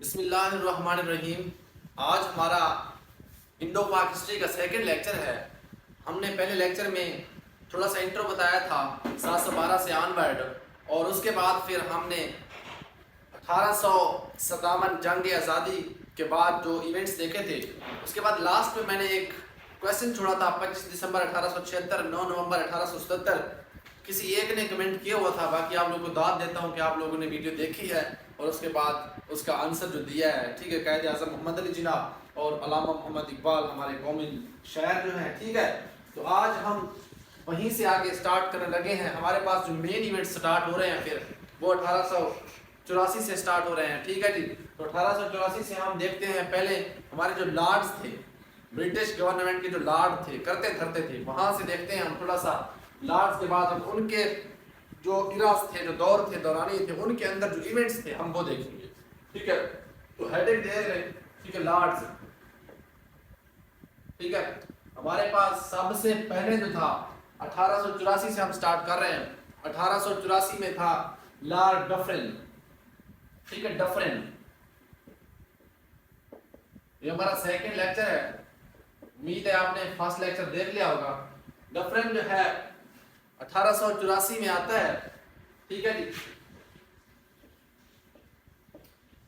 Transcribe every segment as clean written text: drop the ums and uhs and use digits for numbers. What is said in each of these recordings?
बिस्मिल्लाहिर्रहमानिर्रहीम। आज हमारा इंडो पाक हिस्ट्री का सेकंड लेक्चर है। हमने पहले लेक्चर में थोड़ा सा इंट्रो बताया था 712 से ऑनवर्ड, और उसके बाद फिर हमने 1857 जंग आज़ादी के बाद जो इवेंट्स देखे थे। उसके बाद लास्ट में मैंने एक क्वेश्चन छोड़ा था 25 दिसंबर 1876, 9 नवंबर 1877। किसी एक ने कमेंट किया हुआ था, बाकी आप लोगों को दाद देता हूँ कि आप लोगों ने वीडियो देखी है और उसके बाद उसका आंसर जो दिया है, ठीक है। कायदे आज़म मोहम्मद अली जिन्ना और अल्लामा मोहम्मद इकबाल हमारे कौमी शायर जो हैं, ठीक है। तो आज हम वहीं से आगे स्टार्ट करने लगे हैं। हमारे पास जो मेन इवेंट स्टार्ट हो रहे हैं फिर वो 1884 से स्टार्ट हो रहे हैं, ठीक है जी। तो 1884 से हम देखते हैं, पहले हमारे जो लॉर्ड्स थे, ब्रिटिश गवर्नमेंट के जो लॉर्ड थे, करते धरते थे, वहां से देखते हैं हम थोड़ा सा लॉर्ड्स के बाद हम उनके जो इरास थे, जो दौर थे, दौरानी थे, उनके अंदर जो इवेंट्स थे हम वो देखेंगे, ठीक है। तो हेडिंग दे रहे हैं, ठीक है, लॉर्ड्स, ठीक है। हमारे पास सबसे पहले जो था 1884 से हम स्टार्ट कर रहे हैं। 1884 में था लॉर्ड डफरिन, ठीक है, डफरिन। ये हमारा सेकंड लेक्चर है, उम्मीद है आपने फर्स्ट लेक्चर देख लिया होगा। डफरिन जो है 1884 में आता है, ठीक है जी।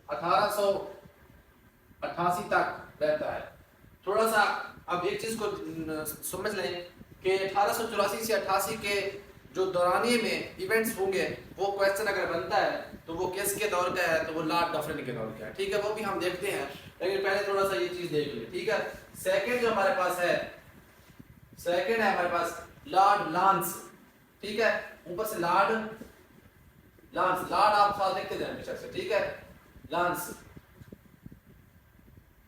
1888 तक रहता है। थोड़ा सा अब एक चीज को समझ लें कि 1884 से 88 के जो दौरानिये में इवेंट्स होंगे, वो क्वेश्चन अगर बनता है तो वो किसके दौर का है, तो वो लॉर्ड डफरिन के दौर का है, ठीक है। वो भी हम देखते हैं, लेकिन पहले थोड़ा सा ये चीज देख ले, ठीक है। सेकंड जो हमारे पास है, सेकंड है हमारे पास लॉर्ड लांस, ठीक है। ऊपर से लॉर्ड लांस, लॉर्ड आप साथ लिखते जाए हमेशा से, ठीक है। लांस,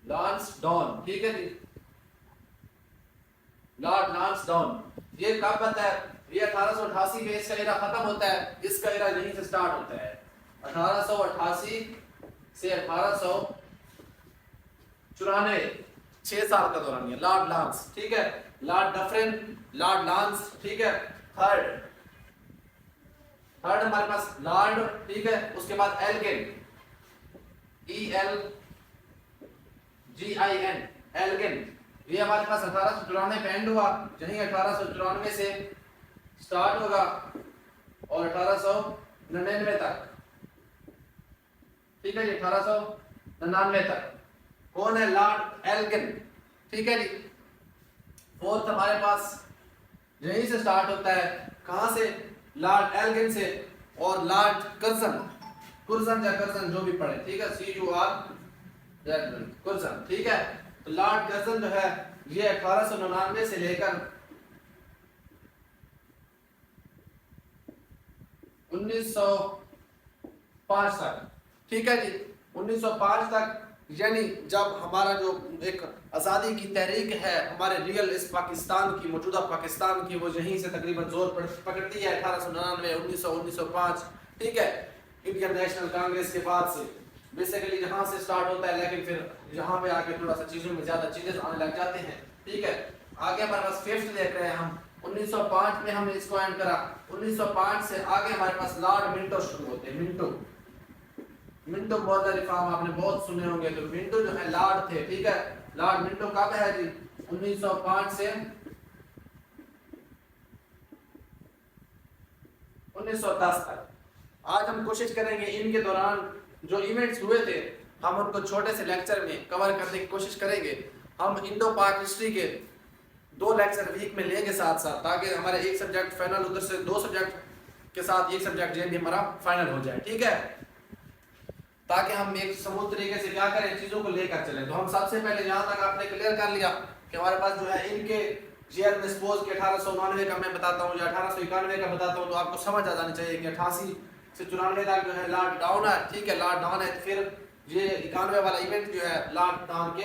लांस डॉन, ठीक है जी, लॉर्ड लांस डॉन। ये कब बनता है? ये 1888 में इसका एरा खत्म होता है, इसका एरा यहीं से स्टार्ट होता है। 1888 से 1894, 6 साल का दौरान है लॉर्ड लांस, ठीक है। लॉर्ड डफरिन, लॉर्ड लांस, ठीक है। थर्ड हमारे पास लॉर्ड, ठीक है। उसके बाद एल्गिन, ELGIN, एल्गिन। ये हमारे पास 1894 में एंड हुआ, यही 1894 से स्टार्ट होगा और 1899 तक, ठीक है जी, 1899 तक। कौन है? लॉर्ड एल्गिन, ठीक है जी। फोर्थ हमारे पास यहीं से स्टार्ट होता है, कहां से? लॉर्ड एल्गिन से। और लॉर्ड कर्जन, कुर्जन या कर्जन जो भी पढ़े, ठीक है, CURZN, कुर्जन, ठीक है। तो लॉर्ड कर्जन जो है ये 1899 से लेकर 1905 तक, ठीक है जी, 1905 तक। यानी जब हमारा जो एक आज़ादी की तहरीक है हमारे रियल इस पाकिस्तान की, मौजूदा पाकिस्तान की, वो यहीं से तकरीबन जोर पकड़ती है 1899, 1905, ठीक है। इंडियन नेशनल कांग्रेस के बाद से बेसिकली यहाँ से स्टार्ट होता है, लेकिन फिर यहाँ पे आके थोड़ा सा चीज़ों में ज़्यादा चेंजेस आने लग जाते हैं, ठीक है। आगे हमारे पास फिफ्थ देख रहे हैं हम, 1905 में हमने इसको एंड करा। 1905 से आगे हमारे पास लॉर्ड मिंटो शुरू होते हैं। मिंटो बहुत रिफॉर्म आपने बहुत सुने होंगे। तो मिंटो जो है लॉर्ड थे, ठीक है। लॉर्ड मिंटो कब है जी? 1905 से 1910 तक। आज हम कोशिश करेंगे इनके दौरान जो इवेंट्स हुए थे हम उनको छोटे से लेक्चर में कवर करने की कोशिश करेंगे। हम इंडो पाक हिस्ट्री के 2 लेक्चर वीक में लेंगे साथ साथ, ताकि हमारे एक सब्जेक्ट फाइनल, उधर से 2 सब्जेक्ट के साथ एक सब्जेक्ट जो भी हमारा फाइनल हो जाए, ठीक है। ताकि हम एक समूह तरीके से क्या करें, चीजों को लेकर चलें। तो हम सबसे पहले यहाँ तक आपने क्लियर कर लिया कि हमारे पास जो है इनके ईयर में सपोज कि 1899 का मैं बताता हूँ या 1891 का बताता हूँ, तो आपको समझ आ जानी चाहिए कि 88 से 94 तक जो है लॉर्ड डाउन है, ठीक है, लॉर्ड डाउन है। फिर ये 91 वाला इवेंट जो है लॉर्ड डाउन के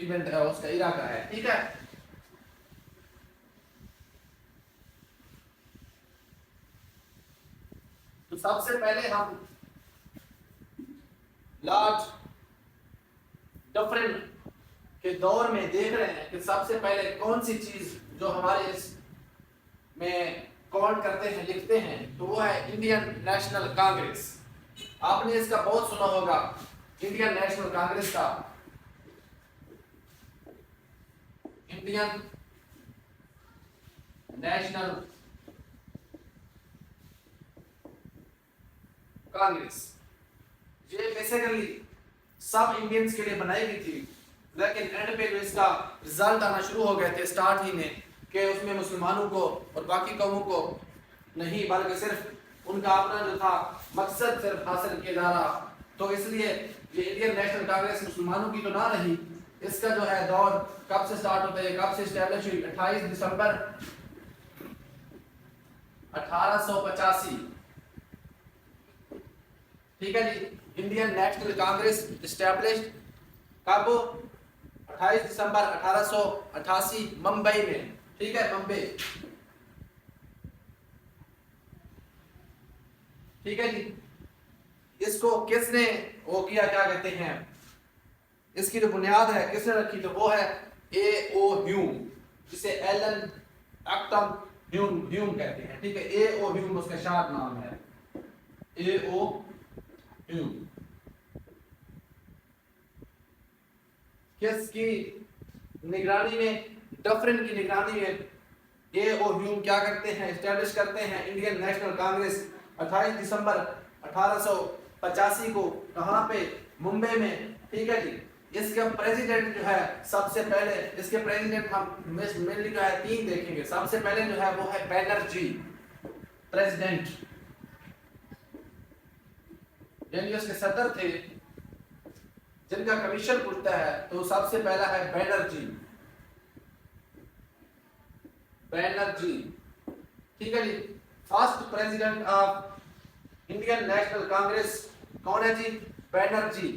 इवेंट है, उसका इरा का है, ठीक है। तो सबसे पहले हम लॉर्ड डफरिन के दौर में देख रहे हैं कि सबसे पहले कौन सी चीज जो हमारे इस में काउंट करते हैं, लिखते हैं, तो वो है इंडियन नेशनल कांग्रेस। आपने इसका बहुत सुना होगा इंडियन नेशनल कांग्रेस का, इंडियन नेशनल कांग्रेस, ये बेसिकली सब इंडियंस के लिए बनाई गई थी, लेकिन एंड पे जो इसका रिजल्ट आना शुरू हो गए थे स्टार्ट ही में कि उसमें मुसलमानों को और बाकी कौमों को नहीं, बल्कि सिर्फ उनका अपना जो था मकसद सिर्फ हासिल किया जा रहा, तो इसलिए ये इंडियन नेशनल कांग्रेस मुसलमानों की तो ना रही। इसका जो है दौर कब से स्टार्ट होता है, कब से एस्टेब्लिश हुई, 28 दिसंबर 1885, ठीक है जी। इंडियन नेशनल कांग्रेस एस्टेब्लिश्ड कब, 28 दिसंबर 1888 मुंबई में, ठीक है, मुंबई, ठीक है जी। इसको किसने वो किया, क्या कहते हैं, इसकी जो बुनियाद है किसने रखी, तो वो है ए ओ ह्यूम, जिसे एलन एक्टम ह्यूम कहते हैं, ठीक है। ए ओ ह्यूम उसका शार्ट नाम है, ए ओ ह्यूम। किसकी निगरानी में, डफरिन की निगरानी में ए ओ ह्यूम क्या करते हैं, एस्टेब्लिश करते हैं इंडियन नेशनल कांग्रेस 28 दिसंबर 1885 को, कहां पे, मुंबई में, ठीक है जी। इसका प्रेसिडेंट जो है सबसे पहले, इसके प्रेसिडेंट हम मेनली जो है 3 देखेंगे। सबसे पहले जो है वो है बैनर्जी प्रेसिडेंट, यानी उसके सदर थे जिनका कमीशन उठता है, तो सबसे पहला है बैनर्जी, बैनर्जी, ठीक है जी। First president of Indian National Congress कौन है जी, बैनर्जी।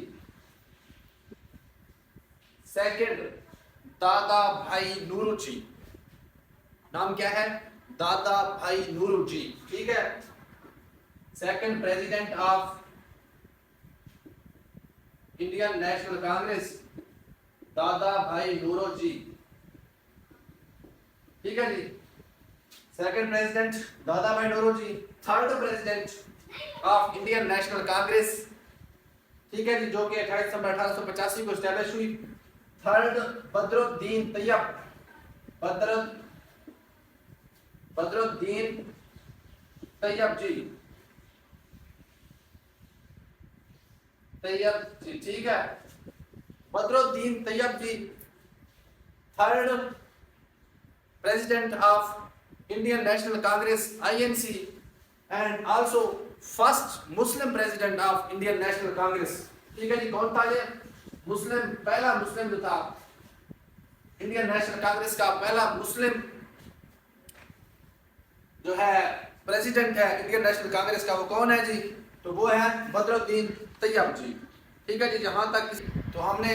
सेकंड दादा भाई नौरोजी, नाम क्या है, दादा भाई नौरोजी, ठीक है। Second president of Indian National Congress दादा भाई नौरोजी, ठीक है जी। Second president Dadabhai Naoroji. Third president of Indian National Congress, ठीक है जी, जो कि 28 दिसंबर 1885 को एस्टैब्लिश हुई। थर्ड बदरुद्दीन तैयब, बदरुद्दीन तैयब जी, तैयब जी, ठीक है, Badruddin Tyab ji. Third president of Indian National Congress INC and also first Muslim president of Indian National Congress, ठीक है जी। कौन था ये, मुस्लिम, पहला मुस्लिम जो था इंडियन नेशनल कांग्रेस का, पहला मुस्लिम जो है प्रेसिडेंट है इंडियन नेशनल कांग्रेस का, वो कौन है जी, तो वो है बदरुद्दीन तैयब जी, ठीक है जी। जहां तक तो हमने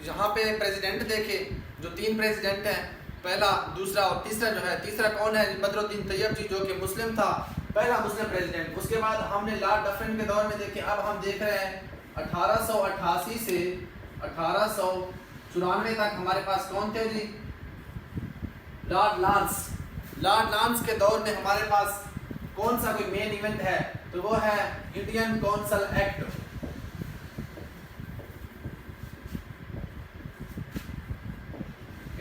यहाँ पे प्रेसिडेंट देखे, जो 3 प्रेसिडेंट हैं, पहला, दूसरा और तीसरा जो है, तीसरा कौन है, बदरुद्दीन तैयब जी, जो कि मुस्लिम था, पहला मुस्लिम प्रेसिडेंट। उसके बाद हमने लॉर्ड डफरिन के दौर में देखे। अब हम देख रहे हैं 1888 से 1894 तक हमारे पास कौन थे जी, लॉर्ड लांस। लॉर्ड लांस के दौर में हमारे पास कौन सा कोई मेन इवेंट है, तो वो है Indian council act.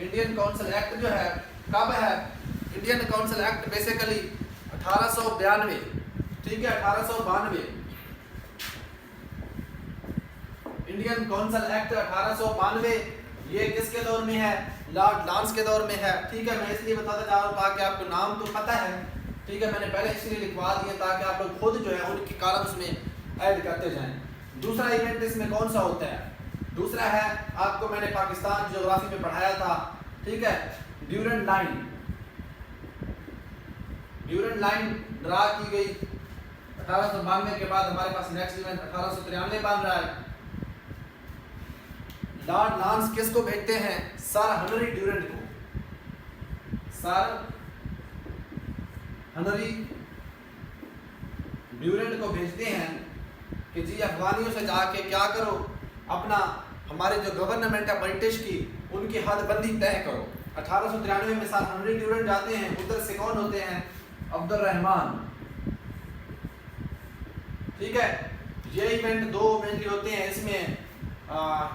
Indian council act जो है कब है, इंडियन काउंसिल एक्ट बेसिकली 1892, ठीक है, 1892। इंडियन काउंसिल एक्ट 1892, ये किसके दौर में है, लॉर्ड लांस के दौर में है, ठीक है। मैं इसलिए बताता जा रहा हूँ ताकि आपको नाम तो पता है, ठीक है, मैंने पहले इसलिए लिखवा दिया ताकि आप लोग खुद जो है उनके कॉलम्स में ऐड करते जाएं। दूसरा इवेंट इसमें कौन सा होता है, दूसरा है, आपको मैंने पाकिस्तान ज्योग्राफी में पढ़ाया था, ठीक है, Durand line. Durand line draw की गई 1892 के बाद। हमारे पास नेक्स्ट इवेंट 1893 बन रहा है। लॉर्ड लांस किसको भेजते हैं, सर हेनरी ड्यूरेंट को, सर हेनरी ड्यूरेंट को भेजते हैं कि जी अफगानियों से जाके क्या करो, अपना हमारे जो गवर्नमेंट है ब्रिटिश की, उनकी हदबंदी तय करो। 1893 में सर हेनरी ड्यूरेंट जाते हैं। उधर से कौन होते हैं, अब्दुल रहमान, ठीक है। ये इवेंट दो मेनली होते हैं इसमें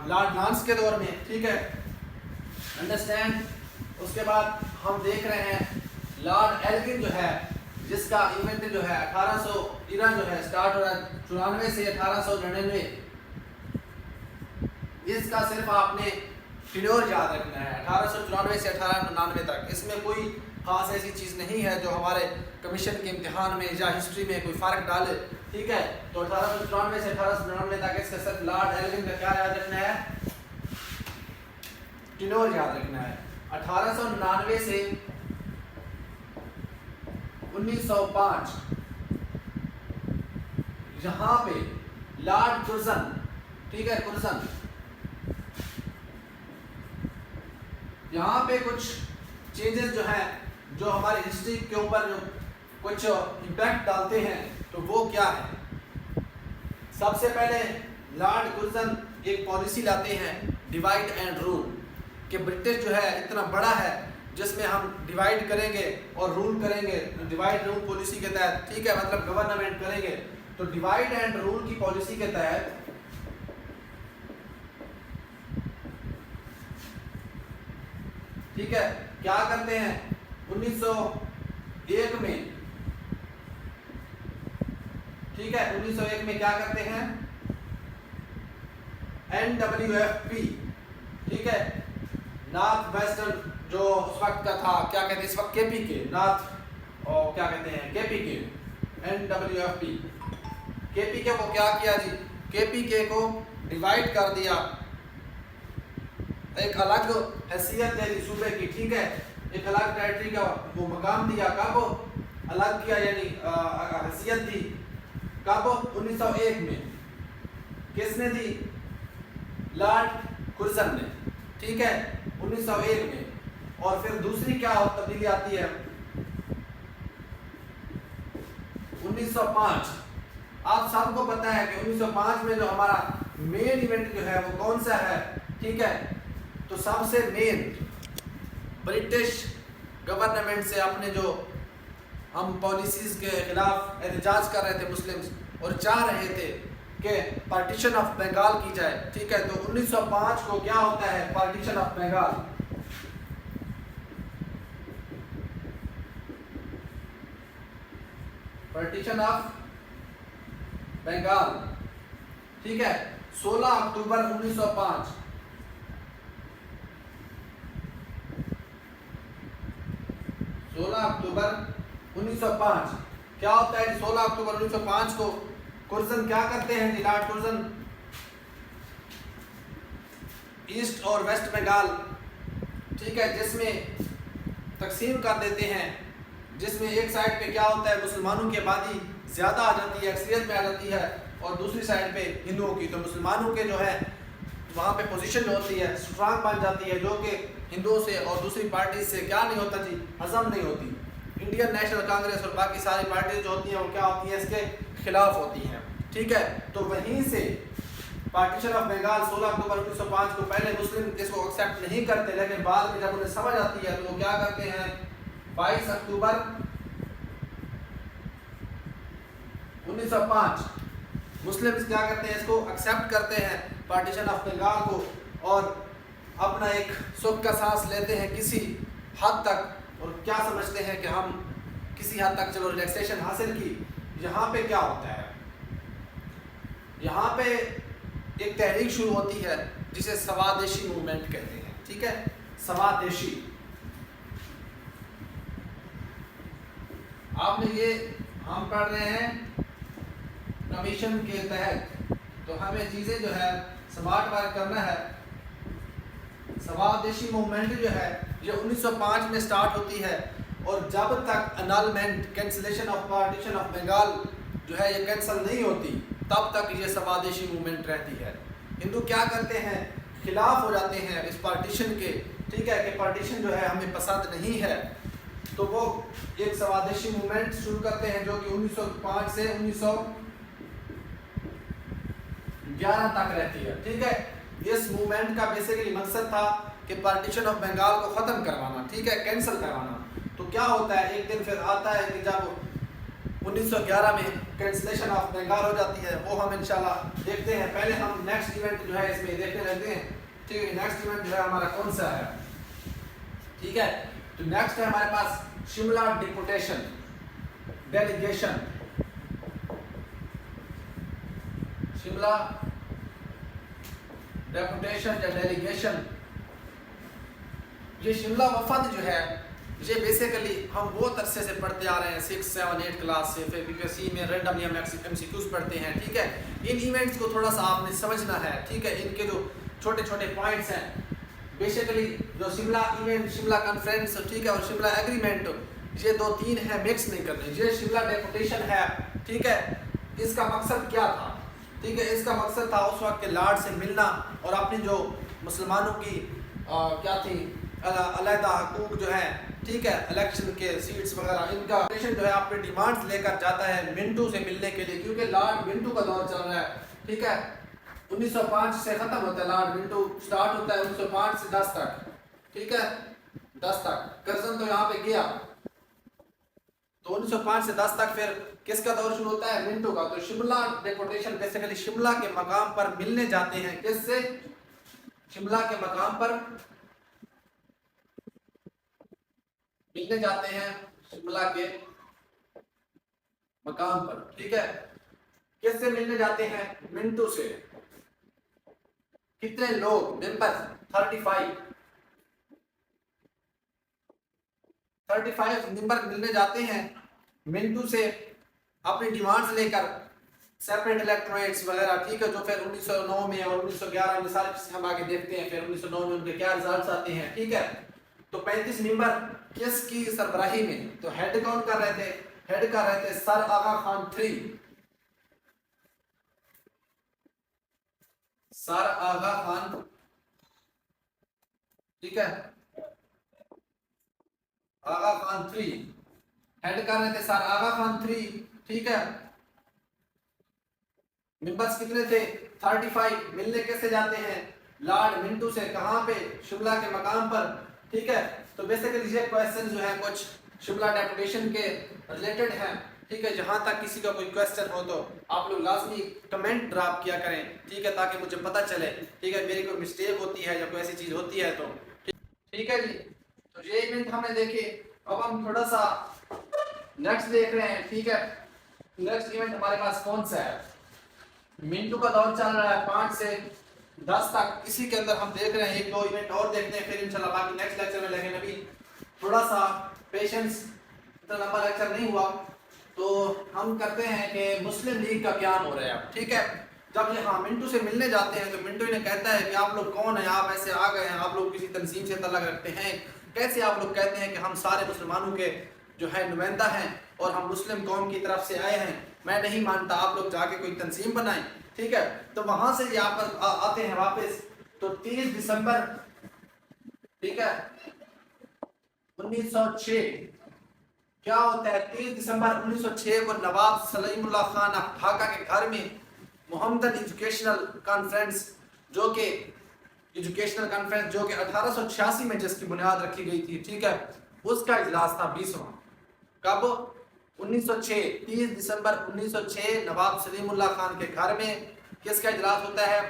लॉर्ड लांस के दौर में, ठीक है, अंडरस्टैंड। उसके बाद हम देख रहे हैं लॉर्ड एल्गिन जो है, जिसका इवेंट जो है 1800 इरा जो है स्टार्ट हो रहा है 94 से 1899। इसका सिर्फ आपने टेन्योर याद रखना है 1894 से 1899 तक। इसमें कोई खास ऐसी चीज़ नहीं है जो हमारे कमीशन के इम्तिहान में या हिस्ट्री में कोई फ़र्क डाले, ठीक है। तो 1894 से 1899 तक इसका सिर्फ लॉर्ड एल्गिन का क्या याद रखना है, टेन्योर याद रखना है। 1899 से 1905 यहाँ पे लॉर्ड कुर्जन, ठीक है, कुर्जन, यहाँ पे कुछ चेंजेस जो है जो हमारी हिस्ट्री के ऊपर जो कुछ इम्पैक्ट डालते हैं, तो वो क्या है। सबसे पहले लॉर्ड कुर्जन एक पॉलिसी लाते हैं डिवाइड एंड रूल, कि ब्रिटिश जो है इतना बड़ा है जिसमें हम डिवाइड करेंगे और रूल करेंगे, डिवाइड रूल पॉलिसी के तहत, ठीक है, मतलब गवर्नमेंट करेंगे। तो डिवाइड एंड रूल की पॉलिसी के तहत ठीक है क्या करते हैं 1901 में, ठीक है, 1901 में क्या करते हैं NWFP, ठीक है, नॉर्थ वेस्टर्न जो उस वक्त का था, क्या कहते हैं इस वक्त KPK, नॉर्थ और क्या कहते हैं KPK, NWFP। KPK को क्या किया जी, KPK को डिवाइड कर दिया, एक अलग हैसियत दे दी सूबे की, ठीक है, एक अलग टेरिटरी का वो मकाम दिया, कब अलग किया, यानी हैसियत दी, कब 1901 में। किसने दी, लॉर्ड कुर्जन ने, ठीक है, 1901 में। और फिर दूसरी क्या तब्दीली आती है 1905। आप सबको पता है कि 1905 में जो हमारा मेन इवेंट जो है वो कौन सा है, ठीक है। तो सबसे मेन ब्रिटिश गवर्नमेंट से अपने जो हम पॉलिसीज के खिलाफ एहतजाज कर रहे थे मुस्लिम्स, और चाह रहे थे कि पार्टीशन ऑफ बंगाल की जाए, ठीक है। तो 1905 को क्या होता है, partition of Bengal. Partition of Bengal, ठीक है, 16 अक्टूबर 1905। 16 अक्टूबर 1905 क्या होता है 16 अक्टूबर 1905 को कुर्जन क्या करते हैं जी, लॉर्ड कुर्जन ईस्ट और वेस्ट बंगाल, ठीक है, जिसमें तकसीम कर देते हैं, जिसमें एक साइड पे क्या होता है मुसलमानों की आबादी ज़्यादा आ जाती है, अक्सरियत में आ जाती है, और दूसरी साइड पे हिंदुओं की। तो मुसलमानों के जो है वहाँ पे पोजीशन जो होती है स्ट्रांग बन जाती है, जो कि हिंदुओं से और दूसरी पार्टी से क्या नहीं होता जी, हजम नहीं होती। इंडियन नेशनल कांग्रेस और बाकी सारी पार्टीज जो होती हैं वो क्या होती हैं, इसके खिलाफ होती हैं, ठीक है। तो वहीं से पार्टीशन ऑफ बंगाल 16 अक्टूबर 1905 को, पहले मुस्लिम इसको एक्सेप्ट नहीं करते, लेकिन बाद में जब उन्हें समझ आती है तो वो क्या करते हैं 22 अक्टूबर 1905 मुस्लिम्स क्या करते हैं, इसको एक्सेप्ट करते हैं पार्टीशन ऑफ बंगाल को, और अपना एक सुख का सांस लेते हैं किसी हद तक, और क्या समझते हैं कि हम किसी हद तक चलो रिलैक्सेशन हासिल की। यहाँ पे क्या होता है, यहाँ पे एक तहरीक शुरू होती है जिसे स्वदेशी मूवमेंट कहते हैं, ठीक है, स्वदेशी। आपने ये हम पढ़ रहे हैं कमीशन के तहत, तो हमें चीज़ें जो है स्मार्ट वर्क करना है। स्वदेशी मूवमेंट जो है ये 1905 में स्टार्ट होती है, और जब तक annulment cancellation of partition of Bengal जो है ये कैंसिल नहीं होती, तब तक ये स्वदेशी मूवमेंट रहती है। हिंदू क्या करते हैं, खिलाफ हो जाते हैं इस पार्टीशन के, ठीक है, कि पार्टीशन जो है हमें पसंद नहीं है, तो वो एक स्वदेशी मूवमेंट शुरू करते हैं जो कि 1905 से 1911 तक रहती है, ठीक है। इस मूवमेंट का बेसिकली मकसद था कि पार्टीशन ऑफ बंगाल को ख़त्म करवाना, ठीक है, कैंसिल करवाना। तो क्या होता है, एक दिन फिर आता है कि जब 1911 में कैंसलेशन ऑफ बंगाल हो जाती है, वो हम इंशाल्लाह देखते हैं। पहले हम नेक्स्ट इवेंट जो है इसमें देखने लगते हैं। ठीक है, नेक्स्ट इवेंट जो है हमारा कौन सा है? ठीक है, तो नेक्स्ट है हमारे पास Shimla deputation delegation. Shimla deputation या डेलीगेशन, ये शिमला वफद जो है ये बेसिकली हम बहुत अरसे से पढ़ते आ रहे हैं 6, 7, 8 क्लास से, फिर बीपीएससी में रैंडमली हम एमसीक्यूज पढ़ते हैं। ठीक है, इन इवेंट्स को थोड़ा सा आपने समझना है। ठीक है, इनके जो छोटे छोटे पॉइंट्स हैं, बेसिकली जो शिमला इवेंट, शिमला कॉन्फ्रेंस, ठीक है, और शिमला एग्रीमेंट, ये 2-3 है, मिक्स नहीं करने। ये शिमला डेपुटेशन है, ठीक है, इसका मकसद क्या था? ठीक है, इसका मकसद था उस वक्त के लॉर्ड से मिलना और अपनी जो मुसलमानों की क्या थी अलहदा हकूक जो है, ठीक है, इलेक्शन के सीट्स वगैरह, इनका जो है अपने डिमांड्स लेकर जाता है मिंटू से मिलने के लिए, क्योंकि लॉर्ड मिंटू का दौर चल रहा है। ठीक है, 1905 से खत्म होता है, लॉर्ड मिंटू स्टार्ट होता है 1905 से 10 तक। ठीक है, 10 तक कर्जन तो यहाँ पे गया, तो 1905 से 10 तक फिर किसका दौर शुरू होता है? मिंटू का। तो शिमला डेपुटेशन बेसिकली शिमला के मकाम पर मिलने जाते हैं। किससे? शिमला के मकाम पर मिलने जाते हैं, शिमला के मकाम पर। ठीक है, किससे मिलने जाते हैं? मिंटू से। कितने लोग? मेंबर 35 मेंबर मिलने जाते हैं मिंटू से अपनी डिमांड्स लेकर, सेपरेट इलेक्टोरेट्स वगैरह। ठीक है, जो फिर 1909 में और 1911 में सारी चीजें हम आगे देखते हैं, फिर 1909 में उनके क्या रिजल्ट्स आते हैं। ठीक है, तो 35 मेंबर किसकी सरबराही में? तो हेड कौन कर रहे थे? हेड कर रहे थे सर आगा खान III। सर आगा खान, ठीक है, आगा खान III हेड कर रहे थे सर आगा खान III। ठीक है, मेंबर्स कितने थे? 35। मिलने कैसे जाते हैं? लॉर्ड मिंटू से। कहां पे? शिमला के मकाम पर। ठीक है, तो बेसिकली ये क्वेश्चन जो है कुछ शिमला डेपुटेशन के रिलेटेड हैं। ठीक है, जहां तक किसी का कोई क्वेश्चन हो तो आप लोग लाजमी कमेंट ड्रॉप किया करें। ठीक है, ताकि मुझे पता चले। ठीक है, मेरी कोई मिस्टेक होती है या कोई ऐसी चीज होती है तो। ठीक है जी, तो ये इवेंट हमने देखे। अब हम थोड़ा सा नेक्स्ट देख रहे हैं। ठीक है, नेक्स्ट इवेंट हमारे पास कौन सा है? मिंटू का दौर चल रहा है 5 से 10 तक। इसी के अंदर हम देख रहे हैं 1-2 इवेंट और देखते हैं, फिर इंशाल्लाह बाकी नेक्स्ट लेक्चर में। लेकिन अभी थोड़ा सा पेशेंस, इतना लंबा लेक्चर नहीं हुआ, तो हम करते हैं कि मुस्लिम लीग का क्या हो रहा है अब। ठीक है, जब यहाँ मिंटू से मिलने जाते हैं तो मिंटू इन्हें कहता है कि आप लोग कौन हैं? आप ऐसे आ गए हैं, आप लोग किसी तंजीम से तल्लुक़ रखते हैं, कैसे आप लोग कहते हैं कि हम सारे मुसलमानों के जो है नुमाइंदा हैं और हम मुस्लिम कौम की तरफ से आए हैं? मैं नहीं मानता, आप लोग जाके कोई तंजीम बनाएं। ठीक है, तो वहां से ये आते हैं वापस। तो 30 दिसंबर, ठीक है, 1906 क्या होता है? 30 दिसंबर 1906 को नवाब सलीमुल्लाह खान ढाका के घर में मोहम्मदन एजुकेशनल कॉन्फ्रेंस, जो कि 1886 में जिसकी बुनियाद रखी गई थी, ठीक है, उसका इजलास था 20वां। कब? 1906, 30 दिसंबर 1906 नवाब सलीमुल्लाह खान के घर में किसका इजलास होता है?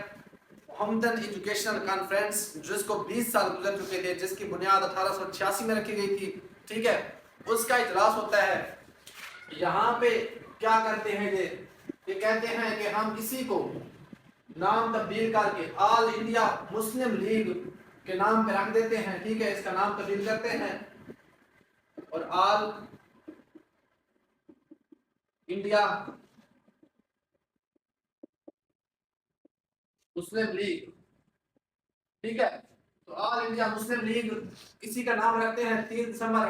मोहम्मदन एजुकेशनल कॉन्फ्रेंस, जिसको 20 साल गुजर चुके थे, जिसकी बुनियाद 1886 में रखी गई थी। ठीक है, उसका इजलास होता है। यहाँ पे क्या करते हैं ये कहते हैं कि हम इसी को नाम तब्दील करके ऑल इंडिया मुस्लिम लीग के नाम पे रख देते हैं। ठीक है, इसका नाम तब्दील करते हैं और ऑल इंडिया मुस्लिम लीग। ठीक है, तो ऑल इंडिया मुस्लिम लीग इसी का नाम रखते हैं। 3 दिसंबर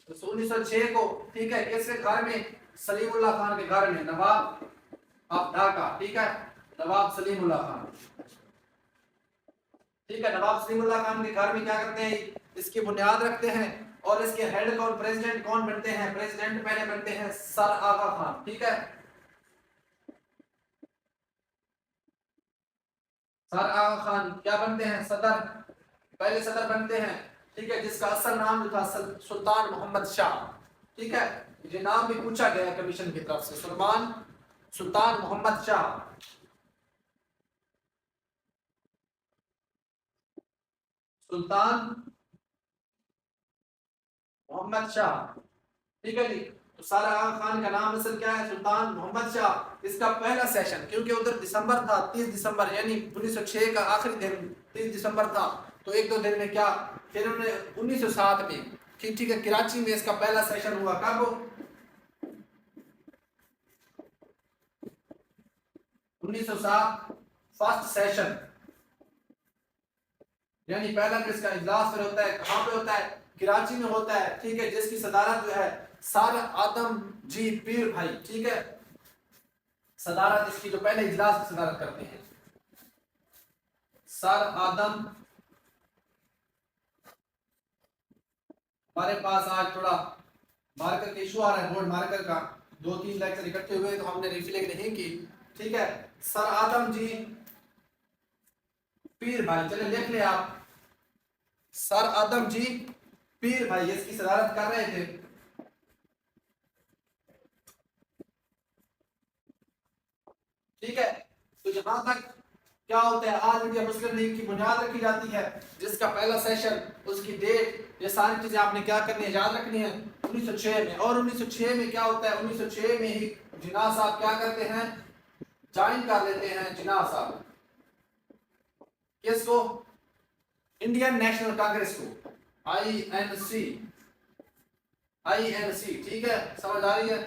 1906 को। ठीक है, किसके घर में? सलीमुल्लाह खान के घर में, नवाब ऑफ ढाका। ठीक है, नवाब सलीमुल्लाह खान। ठीक है, नवाब सलीमुल्लाह खान के घर में क्या करते हैं? इसकी बुनियाद रखते हैं। और इसके हेड कौन, प्रेसिडेंट कौन बनते हैं? प्रेसिडेंट पहले बनते हैं सर आगा खान। ठीक है, सर आगा खान क्या बनते हैं? सदर, पहले सदर बनते हैं। ठीक है, जिसका असल नाम जो था सुल्तान मोहम्मद शाह। ठीक है, ये नाम भी पूछा गया है कमीशन की तरफ से, सुल्तान मोहम्मद शाह। सुल्तान मोहम्मद शाह, ठीक है जी। तो सारा आगा खान का नाम असल क्या है? सुल्तान मोहम्मद शाह। इसका पहला सेशन, क्योंकि उधर दिसंबर था, 30 दिसंबर यानी 1906 का आखिरी दिन 30 दिसंबर था, तो एक दो दिन में क्या, फिर उन्होंने 1907 में, ठीक है, कराची में इसका पहला सेशन हुआ। कब? 1907 फर्स्ट सेशन, यानी पहला किसका इजलास फिर होता है, कहाँ पे होता है? कराची में होता है, ठीक है, जिसकी सदारत जो है सर आदम जी पीर भाई, ठीक है, सदारत इसकी जो पहले इजलास की सदारत करते हैं सर आदम। हमारे पास आज थोड़ा मार्कर का इशू आ रहा है, बोर्ड मार्कर का, 2-3 लेक्चर इकट्ठे हुए तो हमने रिफिलिंग नहीं की, ठीक है। सर आदम जी पीर भाई, चले देख ले आप, सर आदम जी पीर भाई इसकी सदारत कर रहे थे, ठीक है। तो यहां तक क्या होता है, आज इंडिया मुस्लिम लीग की बुनियाद रखी जाती है, जिसका पहला सेशन, उसकी डेट, ये सारी चीजें आपने क्या करनी है, याद रखनी है, 1906 में। और 1906 में क्या होता है, 1906 में ही जिन्ना साहब क्या करते हैं, ज्वाइन कर लेते हैं जिन्ना साहब, किसको? इंडियन नेशनल कांग्रेस को, आईएनसी, आईएनसी, ठीक है, समझ आ रही है?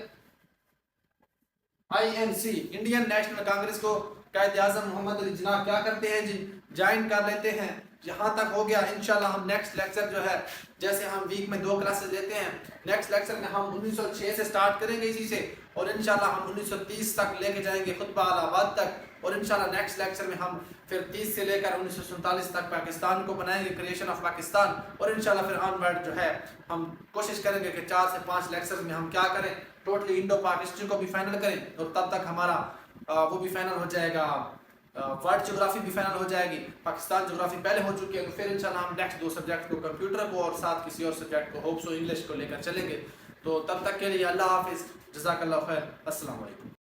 आईएनसी, इंडियन नेशनल कांग्रेस को कायदे आजम मोहम्मद अली जिन्ना क्या करते हैं जी, ज्वाइन कर लेते हैं। यहाँ तक हो गया। इंशाल्लाह हम नेक्स्ट लेक्चर जो है, जैसे हम वीक में 2 क्लासेस लेते हैं, नेक्स्ट लेक्चर में हम 1906 से स्टार्ट करेंगे इसी से, और इंशाल्लाह हम 1930 तक लेके जाएंगे, खुतबा अलाहाबाद तक, और इंशाल्लाह नेक्स्ट लेक्चर में हम फिर 30 से लेकर 1947 तक पाकिस्तान को बनाएंगे, क्रिएशन ऑफ पाकिस्तान, और इंशाल्लाह फिर ऑनवर्ड जो है हम कोशिश करेंगे कि 4 से 5 लेक्चर में हम क्या करें, टोटली इंडो पाक हिस्ट्री को भी फाइनल करें, और तब तक हमारा वो भी फाइनल हो जाएगा, वर्ल्ड ज्योग्राफी भी फाइनल हो जाएगी, पाकिस्तान ज्योग्राफी पहले हो चुकी है। तो फिर इंशाल्लाह हम नेक्स्ट 2 सब्जेक्ट को, कंप्यूटर को और साथ किसी और सब्जेक्ट को, होप्स इंग्लिश को लेकर चलेंगे। तो तब तक के लिए अल्लाह हाफिज़, जज़ाकल्लाह खैर, अस्सलाम वालेकुम।